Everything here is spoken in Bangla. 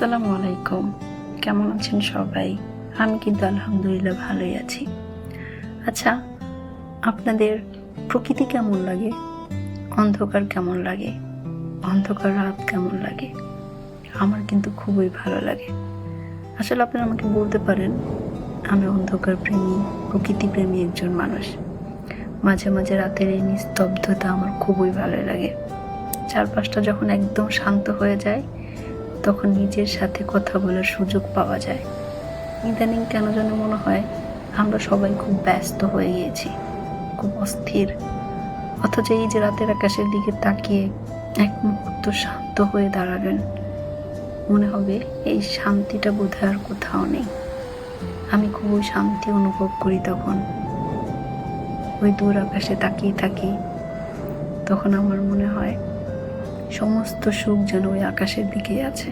আসসালামু আলাইকুম। কেমন আছেন সবাই? আমি কিন্তু আলহামদুলিল্লাহ ভালোই আছি। আচ্ছা, আপনাদের প্রকৃতি কেমন লাগে? অন্ধকার কেমন লাগে? অন্ধকার রাত কেমন লাগে? আমার কিন্তু খুবই ভালো লাগে। আসলে আপনারা আমাকে বলতে পারেন, আমি অন্ধকার প্রেমী, প্রকৃতি প্রেমী একজন মানুষ। মাঝে মাঝে রাতের এই নিস্তব্ধতা আমার খুবই ভালো লাগে। চারপাশটা যখন একদম শান্ত হয়ে যায়, তখন নিজের সাথে কথা বলার সুযোগ পাওয়া যায়। ইদানিং কেন যেন মনে হয় আমরা সবাই খুব ব্যস্ত হয়ে গিয়েছি, খুব অস্থির। অথচ এই যে রাতের আকাশের দিকে তাকিয়ে এক মুহূর্ত শান্ত হয়ে দাঁড়াবেন, মনে হবে এই শান্তিটা বোধহয় আর কোথাও নেই। আমি খুবই শান্তি অনুভব করি তখন। ওই দূর আকাশে তাকিয়ে থাকি, তখন আমার মনে হয় সমস্ত সুখ যেন ওই আকাশের দিকেই আছে।